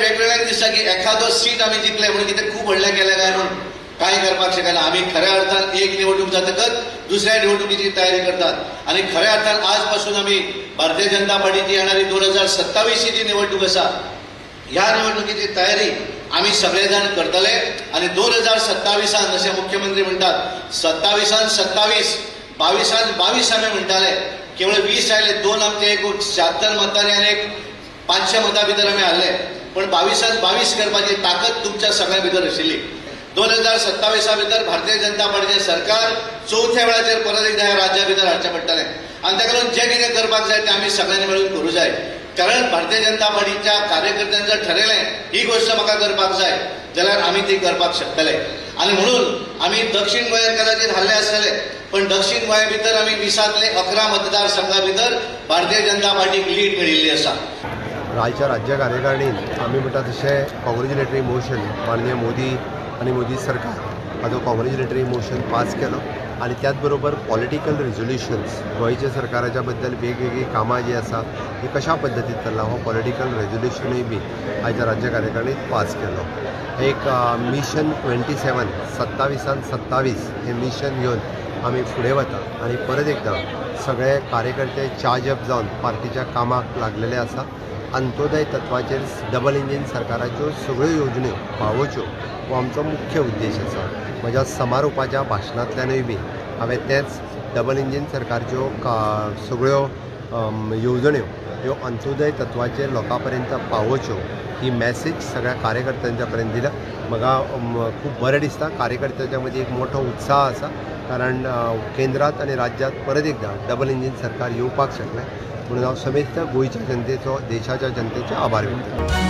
वेगवेगळ्या दिसता की एखादो सीट आम्ही जिंकले म्हणून कितें खूप व्हडलें केलें काय म्हणून काय करपाक शकना। आम्ही खऱ्या अर्थान एक निवडणूक जातकच दुसऱ्या निवडणुकीची तयारी करतात आणि खऱ्या अर्थान आजपासून आम्ही भारतीय जनता पार्टीची येणारी 2027 ची जी निवडणूक आसा ह्या निवडणुकीची तयारी आम्ही सगळेजण करतले आणि 2027 जसे मुख्यमंत्री म्हणतात 27 22 आम्ही म्हणटाले केवळ 20 आयले 2 आमचे एक 76 मतांनी आणि एक 500 मतां भितर आम्ही हारले पण 22 करपाची ताकद तुमच्या सगळ्या भितर आशिल्ली। 2027 भितर भारतीय जनता पार्टीचे सरकार चौथ्या वेळाचेर परत एकदा ह्या राज्या भितर हाडचें पडटलें आणि ताका लागून जें कितें करपाक जाय तें आमी सगळ्यांनी मेळून करूं जाय। कारण भारतीय जनता पार्टीच्या कार्यकर्त्यांनी जर ठरयलें ही गोष्ट म्हाका करपाक जाय जाल्यार आमी ती करपाक शकतले आणि म्हणून आमी दक्षिण गोंयांत कदाचित हारले आसतले पण दक्षिण गोंया भितर आमी 20तले 11 मतदारसंघा भितर भारतीय जनता पार्टीक लीड मेळिल्ली आसा। आयच्या राज्य कार्यकारिणीन आमी म्हणटा तशें कॉंग्रेच्युलेटरी मोशन माननीय मोदी आणि मोदी सरकार हाचो कॉंग्रेच्युलेटरी मोशन पास केलो आणि त्याच बरोबर पॉलिटिकल रेजोल्युशन्स गोंयच्या सरकाराच्या बद्दल वेगवेगळी कामां जी आसा ही कशा पद्दतीन चल्ला हो पॉलिटिकल रेजोल्युशनूय बी आयच्या राज्य कार्यकारिणीत पास केलो। एक मिशन 27 हे मिशन घेवन आमी फुडें वता आणि परत एकदा सगळे कार्यकर्ते चार्ज अप जावन पार्टीच्या कामाक लागलेले आसा। अंत्योदय तत्वाचेर डबल इंजीन सरकाराच्यो सगळ्यो येवजण्यो पावोवच्यो हो आमचो मुख्य उद्देश आसा। म्हज्या समारोपाच्या भाशणांतल्यानूय बी हांवें तेच डबल इंजीन सरकारच्यो सगळ्यो येवजण्यो ह्यो अंत्योदय तत्वाचेर लोकां पर्यंत पावोवच्यो ही मॅसेज सगळ्या कार्यकर्त्यांच्या पर्यंत दिल्या। म्हाका खूब बरें दिसता कार्यकर्त्यांच्या मदीं एक मोठो उत्साह आसा कारण केंद्रांत आनी राज्यांत परत एकदा डबल इंजीन सरकार येवपाक शकलें म्हणून हांव समेस्त गोंयच्या जनतेचो देशाच्या जनतेचो आभार व्यक्त करतां।